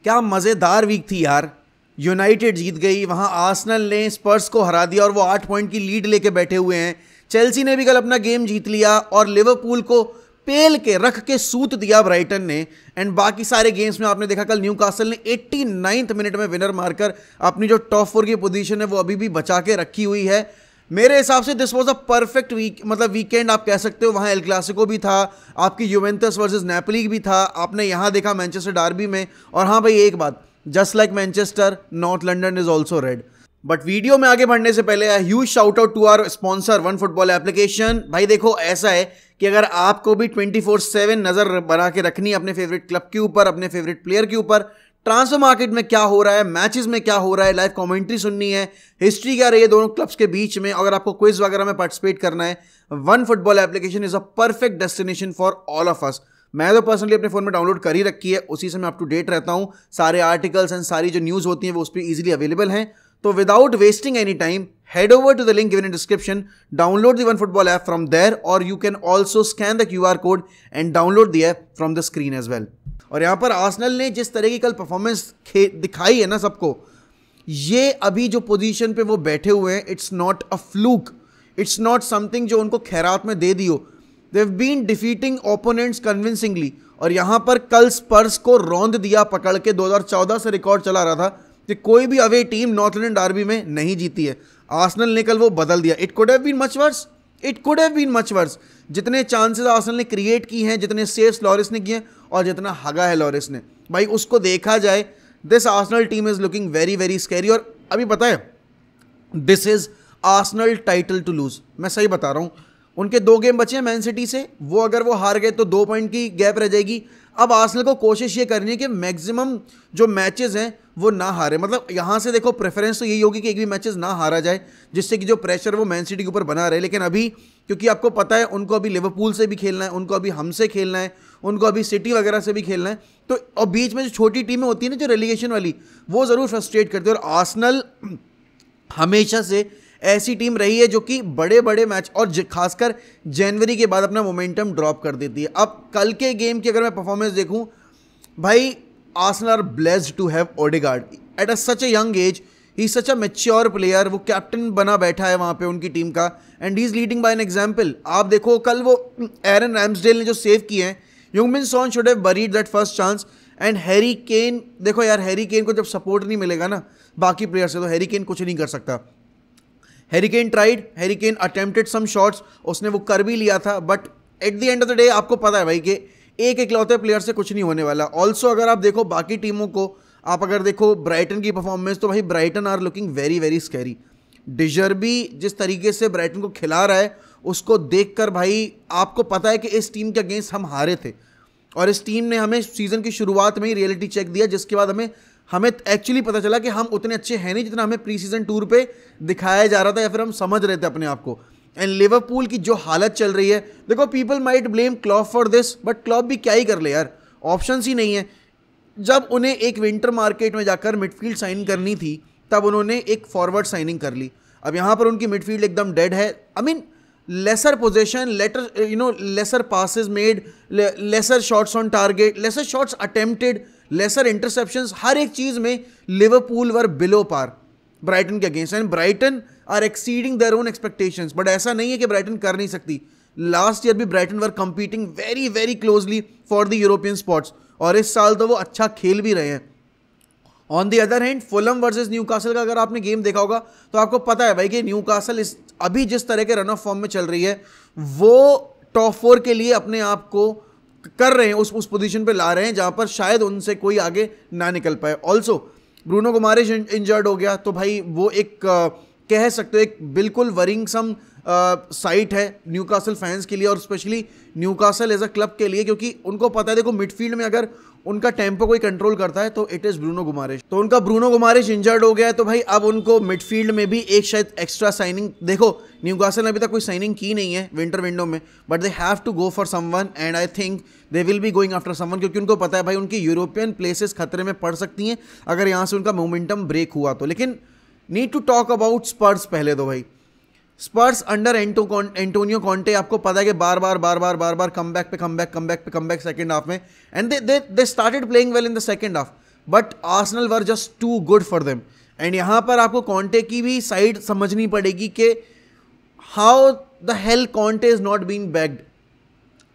क्या मज़ेदार वीक थी यार। यूनाइटेड जीत गई, वहां आर्सेनल ने स्पर्स को हरा दिया और वो 8 पॉइंट की लीड लेके बैठे हुए हैं। चेल्सी ने भी कल अपना गेम जीत लिया और लिवरपूल को पेल के रख के सूत दिया ब्राइटन ने। एंड बाकी सारे गेम्स में आपने देखा कल न्यूकासल ने 89th मिनट में विनर मारकर अपनी जो टॉप 4 की पोजीशन है वो अभी भी बचा के रखी हुई है। मेरे हिसाब से this was a perfect week, मतलब वीकेंड आप कह सकते हो। वहाँ एल क्लासिको भी था, आपकी यूवेंटस वर्सेस नेपोली भी था, आपने यहाँ देखा मैनचेस्टर डार्बी में। और हाँ भाई एक बात, just like Manchester, North London is also red. But video में आगे बढ़ने से पहले huge shout out to our sponsor OneFootball application. भाई देखो ऐसा है कि अगर आपको भी 24/7 नजर बना के रखनी है अपने फेवरेट क्लब के ऊपर, अपने फेवरेट प्लेयर के ऊपर, ट्रांसफर मार्केट में क्या हो रहा है, मैचेस में क्या हो रहा है, लाइव कमेंट्री सुननी है, हिस्ट्री क्या रही है दोनों क्लब्स के बीच में, अगर आपको क्विज वगैरह में पार्टिसिपेट करना है, one football application is a perfect destination for all of us. मैं तो पर्सनली अपने फोन में डाउनलोड कर ही रखी है, उसी से मैं अप टू डेट रहता हूं। सारे आर्टिकल्स एंड सारी जो न्यूज़ होती हैं वो उस पर ईजिली अवेलेबल हैं। तो without wasting any time, head over to the link given in description, download the OneFootball app from there, or you can also scan the QR code and download the app from the screen as well. और यहाँ पर Arsenal ने जिस तरह की कल performance दिखाई है ना सबको, ये अभी जो पोजीशन पे वो बैठे हुए हैं, it's not a fluke, it's not something जो उनको खैरात में दे दियो। They have been defeating opponents convincingly. और यहाँ पर कल स्पर्स को रौंद दिया पकड़ के। 2014 से रिकॉर्ड चला रहा था कि कोई भी away team north London Derby में नहीं जीती है। आर्सेनल ने कल वो बदल दिया। It could have been much worse, it could have been much worse. जितने चांसेस आर्सेनल ने क्रिएट की हैं, जितने सेव्स लॉरिस ने किए हैं और जितना हगा है लॉरिस ने, भाई उसको देखा जाए, this Arsenal team is looking very very scary. और अभी पता है, this is Arsenal title to lose. मैं सही बता रहा हूँ, उनके 2 गेम बचे हैं मैन सिटी से, वो अगर वो हार गए तो 2 पॉइंट की गैप रह जाएगी। अब आर्सेनल को कोशिश ये करनी है कि मैक्सिमम जो मैचेस हैं वो ना हारे। मतलब यहाँ से देखो प्रेफरेंस तो यही होगी कि एक भी मैचेस ना हारा जाए, जिससे कि जो प्रेशर वो मैन सिटी के ऊपर बना रहे। लेकिन अभी क्योंकि आपको पता है उनको अभी लिवरपूल से भी खेलना है, उनको अभी हमसे खेलना है, उनको अभी सिटी वगैरह से भी खेलना है, तो और बीच में जो छोटी टीमें होती है ना जो रेलीगेशन वाली, वो ज़रूर फ्रस्ट्रेट करती है। और आर्सेनल हमेशा से ऐसी टीम रही है जो कि बड़े बड़े मैच और खासकर जनवरी के बाद अपना मोमेंटम ड्रॉप कर देती है। अब कल के गेम की अगर मैं परफॉर्मेंस देखूं, भाई Arsenal are blessed to have Odegaard at such a young age. He is such a mature player, वो कैप्टन बना बैठा है वहाँ पे उनकी टीम का, and he is leading by an example. आप देखो कल वो एरन रैम्सडेल ने जो सेव किए हैं, Heung min Son should have buried that first chance. And Harry Kane, देखो यार हैरी केन को जब सपोर्ट नहीं मिलेगा ना बाकी प्लेयर से, तो हैरी केन कुछ नहीं कर सकता। Harry Kane tried, Harry Kane attempted some shots, उसने वो कर भी लिया था, but at the end of the day आपको पता है भाई कि एक इकलौते प्लेयर से कुछ नहीं होने वाला। ऑल्सो अगर आप देखो बाकी टीमों को, आप अगर देखो ब्राइटन की परफॉर्मेंस, तो भाई Brighton are looking very very scary. De Zerbi जिस तरीके से ब्राइटन को खिला रहा है, उसको देखकर भाई आपको पता है कि इस टीम के अगेंस्ट हम हारे थे, और इस टीम ने हमें सीजन की शुरुआत में ही रियलिटी चेक दिया, जिसके बाद हमें एक्चुअली पता चला कि हम उतने अच्छे हैं नहीं जितना हमें प्री सीजन टूर पे दिखाया जा रहा था या फिर हम समझ रहे थे अपने आप को। एंड लिवरपूल की जो हालत चल रही है, देखो people might blame Klopp for this, but Klopp भी क्या ही कर ले यार, ऑप्शंस ही नहीं है। जब उन्हें एक विंटर मार्केट में जाकर मिडफील्ड साइन करनी थी, तब उन्होंने एक फॉरवर्ड साइनिंग कर ली। अब यहाँ पर उनकी मिडफील्ड एकदम डेड है। I mean lesser possession, lesser passes made, lesser shots on target, lesser shots attempted, lesser interceptions, हर एक चीज में Liverpool were below par Brighton के against. And Brighton are exceeding their own expectations, but ऐसा नहीं है कि ब्राइटन कर नहीं सकती। लास्ट ईयर भी Brighton were competing very very closely for the European spots, और इस साल तो वो अच्छा खेल भी रहे हैं। On the other hand Fulham versus Newcastle का अगर आपने गेम देखा होगा तो आपको पता है भाई कि न्यूकासल अभी जिस तरह के रन ऑफ फॉर्म में चल रही है, वो टॉप 4 के लिए अपने आप को कर रहे हैं, उस पोजीशन पे ला रहे हैं जहां पर शायद उनसे कोई आगे ना निकल पाए। ऑल्सो ब्रूनो गुमारेश इंजर्ड हो गया, तो भाई वो एक कह सकते हो एक बिल्कुल वरिंगसम साइट है न्यूकासल फैंस के लिए, और specially Newcastle as a club के लिए, क्योंकि उनको पता है देखो मिडफील्ड में अगर उनका टेम्पो कोई कंट्रोल करता है तो इट इज ब्रूनो गुमारेश। तो उनका ब्रूनो गुमारेश इंजर्ड हो गया है, तो भाई अब उनको मिडफील्ड में भी एक शायद एक्स्ट्रा साइनिंग, देखो न्यूकासल ने अभी तक कोई साइनिंग की नहीं है विंटर विंडो में, but they have to go for someone, and I think they will be going after someone, क्योंकि उनको पता है भाई उनकी यूरोपियन प्लेसेस खतरे में पड़ सकती हैं अगर यहाँ से उनका मोमेंटम ब्रेक हुआ तो। लेकिन नीड टू टॉक अबाउट स्पर्स पहले। तो भाई स्पर्स अंडर एंटोनियो कॉन्टे, आपको पता है कि बार बार कमबैक पे कमबैक सेकंड हाफ में, and they started playing well in the second half, but Arsenal were just too good for them. एंड यहाँ पर आपको कॉन्टे की भी साइड समझनी पड़ेगी कि how the hell Conte is not being backed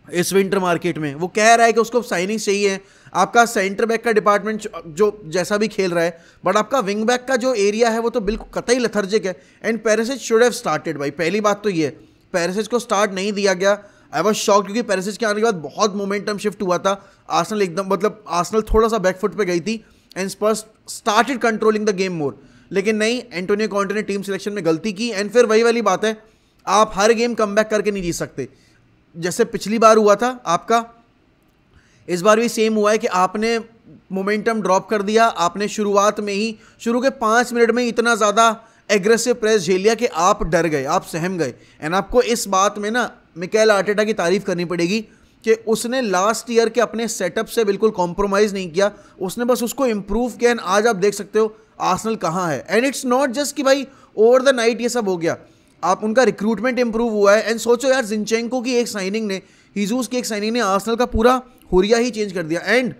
इस विंटर मार्केट में। वो कह रहा है कि उसको साइनिंग चाहिए, आपका सेंटर बैक का डिपार्टमेंट जो जैसा भी खेल रहा है, बट आपका विंग बैक का जो एरिया है वो तो बिल्कुल कतई लेथर्जिक है। And Perisic should have started. भाई पहली बात तो ये, पेरिसिच को स्टार्ट नहीं दिया गया। आई वॉज शॉक क्योंकि पेरिसिच के आने के बाद बहुत मोमेंटम शिफ्ट हुआ था। आर्सेनल एकदम मतलब आर्सेनल थोड़ा सा बैकफुट पे गई थी and Spurs started controlling the game मोर। लेकिन नहीं, एंटोनियो कॉन्टे ने टीम सिलेक्शन में गलती की। एंड फिर वही वाली बात है, आप हर गेम कमबैक करके नहीं जीत सकते। जैसे पिछली बार हुआ था आपका, इस बार भी सेम हुआ है कि आपने मोमेंटम ड्रॉप कर दिया। आपने शुरुआत में ही, शुरू के 5 मिनट में इतना ज़्यादा एग्रेसिव प्रेस झेल लिया कि आप डर गए, आप सहम गए। एंड आपको इस बात में ना मिकेल आर्टेटा की तारीफ करनी पड़ेगी कि उसने लास्ट ईयर के अपने सेटअप से बिल्कुल कॉम्प्रोमाइज़ नहीं किया, उसने बस उसको इंप्रूव किया। एंड आज आप देख सकते हो आर्सेनल कहाँ है। एंड इट्स नॉट जस्ट कि भाई ओवर द नाइट ये सब हो गया, आप उनका रिक्रूटमेंट इंप्रूव हुआ है। एंड सोचो यार, जिनचेंको की एक साइनिंग ने, हीजूस की एक साइनिंग ने आर्सेनल का पूरा हुरिया ही चेंज कर दिया। एंड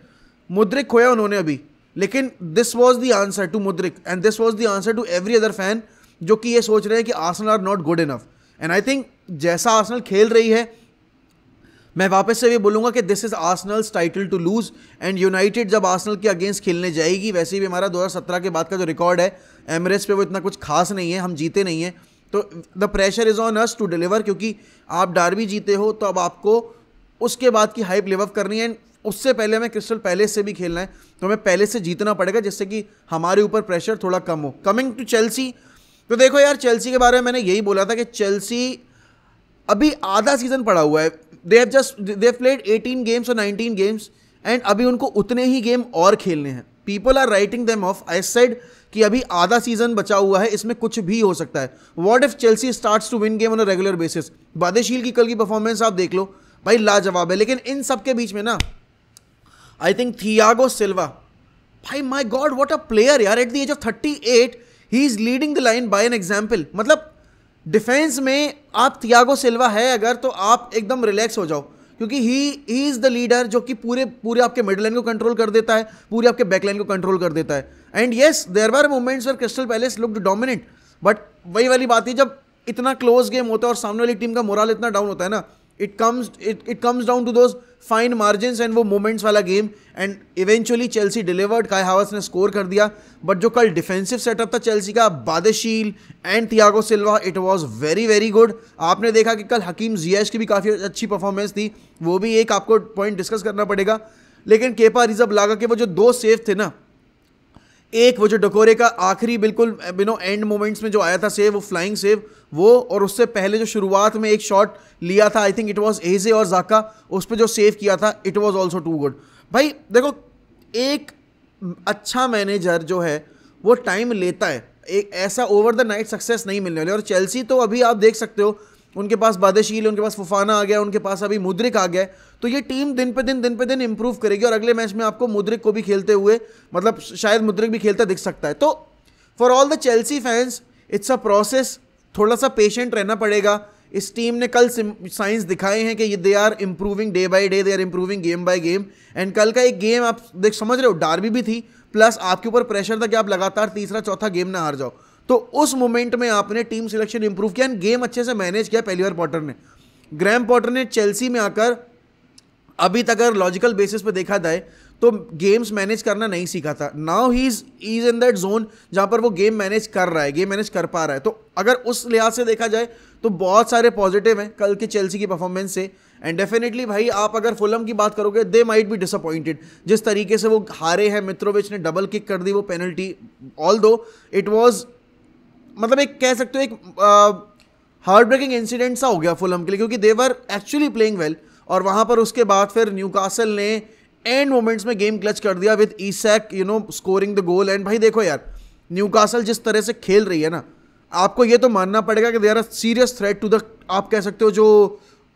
मुद्रिक खोया उन्होंने अभी, लेकिन this was the answer to Mudryk and this was the answer to every other fan जो कि ये सोच रहे हैं कि Arsenal are not good enough. And I think जैसा आर्सेनल खेल रही है, मैं वापस से भी बोलूँगा कि this is Arsenal's title to lose. And United जब आर्सेनल के अगेंस्ट खेलने जाएगी, वैसे भी हमारा 2017 के बाद का जो रिकॉर्ड है एमिरेट्स पे वो इतना कुछ खास नहीं है, हम जीते नहीं हैं, तो the pressure is on us to deliver. क्योंकि आप डार्बी जीते हो तो अब आपको उसके बाद की हाइप लिव अप करनी है। उससे पहले हमें क्रिस्टल पैलेस से भी खेलना है, तो हमें पहले से जीतना पड़ेगा जिससे कि हमारे ऊपर प्रेशर थोड़ा कम हो। कमिंग टू चेल्सी, तो देखो यार, चेल्सी के बारे में मैंने यही बोला था कि चेल्सी अभी आधा सीजन पड़ा हुआ है। दे हैव प्लेड 18 गेम्स और 19 गेम्स एंड अभी उनको उतने ही गेम और खेलने हैं। People are writing them off. I said कि अभी आधा सीजन बचा हुआ है, इसमें कुछ भी हो सकता है। What if Chelsea starts to win game on a regular basis. Badiashile की कल की परफॉर्मेंस आप देख लो भाई, लाजवाब है। लेकिन इन सब के बीच में ना आई थिंक थियागो सिल्वा, भाई my god what a player यार। At the age of 38 he is leading the line by an example. मतलब डिफेंस में आप थियागो सिल्वा है अगर, तो आप एकदम रिलैक्स हो जाओ, क्योंकि ही इज द लीडर जो कि पूरे आपके मिड लाइन को कंट्रोल कर देता है, पूरे आपके बैक लाइन को कंट्रोल कर देता है। And yes, there were moments where Crystal Palace looked dominant, but वही वाली बात है, जब इतना क्लोज गेम होता है और सामने वाली टीम का मोरल इतना डाउन होता है ना, it comes down to those fine margins and वो मोमेंट्स वाला game. And eventually Chelsea delivered, Kai Havertz ने स्कोर कर दिया। बट जो कल डिफेंसिव सेटअप था चेल्सी का, Badiashile and Thiago Silva, it was very very good. आपने देखा कि कल हकीम जियाश की भी काफ़ी अच्छी परफॉर्मेंस थी, वो भी एक आपको पॉइंट डिस्कस करना पड़ेगा। लेकिन केपा अरिज़ाबलागा के वो जो 2 सेव थे ना, एक वो जो डकोरे का आखिरी बिल्कुल एंड मोमेंट्स में जो आया था सेव, वो फ्लाइंग सेव वो, और उससे पहले जो शुरुआत में एक शॉट लिया था, I think it was AJ और जाका, उस पर जो सेव किया था, it was also too good. भाई देखो, एक अच्छा मैनेजर जो है वो टाइम लेता है, एक ऐसा ओवर द नाइट सक्सेस नहीं मिलने वाली। और चेल्सी तो अभी आप देख सकते हो, उनके पास बादेशील, उनके पास फुफाना आ गया, उनके पास अभी मुद्रिक आ गया, तो ये टीम दिन पे दिन इंप्रूव करेगी। और अगले मैच में आपको मुद्रिक को भी खेलते हुए, मतलब शायद मुद्रिक भी खेलता दिख सकता है। तो for all the Chelsea fans, it's a process, थोड़ा सा पेशेंट रहना पड़ेगा। इस टीम ने कल साइंस दिखाए हैं कि they are improving day by day, they are improving game by game. And कल का एक गेम आप देख समझ रहे हो, डार्बी भी थी, प्लस आपके ऊपर प्रेशर था कि आप लगातार तीसरा चौथा गेम ना हार जाओ। तो उस मोमेंट में आपने टीम सिलेक्शन इंप्रूव किया, गेम अच्छे से मैनेज किया पहली बार पॉटर ने। ग्रैम पॉटर ने चेल्सी में आकर अभी तक अगर लॉजिकल बेसिस पे देखा जाए तो गेम्स मैनेज करना नहीं सीखा था। Now he is in that zone जहां पर वो गेम मैनेज कर रहा है, गेम मैनेज कर पा रहा है। तो अगर उस लिहाज से देखा जाए तो बहुत सारे पॉजिटिव हैं कल के चेल्सी की परफॉर्मेंस से। एंड डेफिनेटली भाई, आप अगर फुलम की बात करोगे, दे माइट बी डिसअपॉइंटेड जिस तरीके से वो हारे हैं। मित्रोविच ने डबल किक कर दी वो पेनल्टी, ऑल दो इट वॉज मतलब एक कह सकते हो एक हार्ट ब्रेकिंग इंसिडेंट सा हो गया फुलम के लिए, क्योंकि they were actually playing well. और वहाँ पर उसके बाद फिर न्यूकासल ने एंड मोमेंट्स में गेम क्लच कर दिया with Isak scoring the goal. And भाई देखो यार, न्यूकासल जिस तरह से खेल रही है ना, आपको ये तो मानना पड़ेगा कि they are a serious threat to the, आप कह सकते हो जो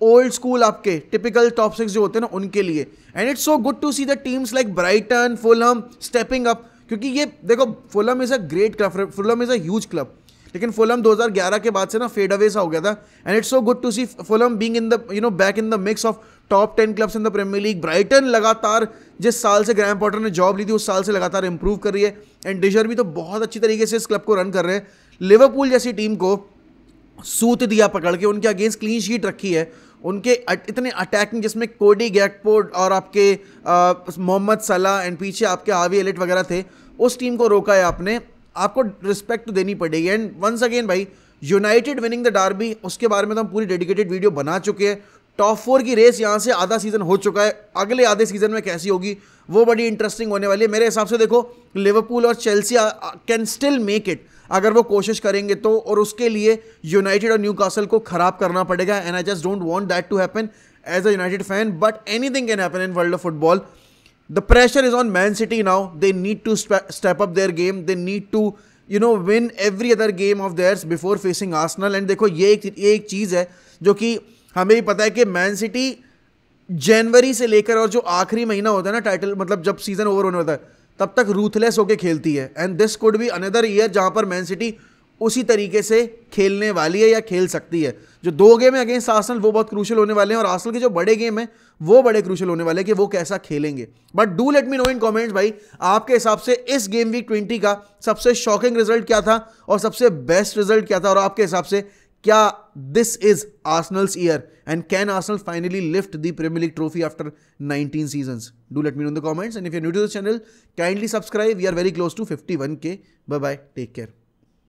ओल्ड स्कूल आपके टिपिकल टॉप 6 जो होते हैं ना, उनके लिए। And it's so good to see the teams like Brighton, Fulham stepping up, क्योंकि ये देखो Fulham is a great club, Fulham is a huge club, लेकिन फुलहम 2011 के बाद से ना फेड अवे सा हो गया था। And it's so good to see Fulham being in the back in the mix of top 10 clubs in the Premier League. Brighton लगातार जिस साल से ग्रैम पॉटर ने जॉब ली थी उस साल से लगातार इंप्रूव कर रही है, एंड डिजर भी तो बहुत अच्छी तरीके से इस क्लब को रन कर रहे हैं। लिवरपूल जैसी टीम को सूत दिया पकड़ के, उनके अगेंस्ट क्लीन शीट रखी है, उनके इतने अटैकिंग जिसमें कोडी गैक्पो और आपके मोहम्मद सलाह एंड पीछे आपके हावी एलिट वगैरह थे, उस टीम को रोका है आपने, आपको रिस्पेक्ट तो देनी पड़ेगी। एंड वंस अगेन भाई, यूनाइटेड विनिंग द डार्बी, उसके बारे में तो हम पूरी डेडिकेटेड वीडियो बना चुके हैं। टॉप 4 की रेस यहाँ से आधा सीजन हो चुका है, अगले आधे सीजन में कैसी होगी वो बड़ी इंटरेस्टिंग होने वाली है। मेरे हिसाब से देखो, लिवरपूल और Chelsea can still make it अगर वो कोशिश करेंगे तो, और उसके लिए यूनाइटेड और न्यूकासल को खराब करना पड़ेगा। And I just don't want that to happen as a United fan, but anything can happen in world of football. The pressure is on Man City now, they need to step up their game, they need to win every other game of theirs before facing Arsenal. And देखो, ये एक चीज़ है जो कि हमें भी पता है कि मैन सिटी जनवरी से लेकर और जो आखिरी महीना होता है ना टाइटल, मतलब जब सीजन ओवर होने होता है, तब तक रूथलेस होकर खेलती है। And this could be another year जहां पर मैन सिटी उसी तरीके से खेलने वाली है या खेल सकती है। जो 2 गेम है अगेंस्ट आर्सेनल वो बहुत क्रूशियल होने वाले हैं, और आर्सेनल के जो बड़े गेम है वो बड़े क्रूशियल होने वाले हैं कि वो कैसा खेलेंगे। But do let me know in comments भाई, आपके हिसाब से इस गेम वीक 20 का सबसे शॉकिंग रिजल्ट क्या था और सबसे बेस्ट रिजल्ट क्या था, और आपके हिसाब से क्या this is Arsenal's year and can Arsenal finally lift the Premier League trophy after 19 seasons? Do let me know in the comments, and if you are new to this channel, kindly subscribe. We are very close to 51K. Bye bye, take care.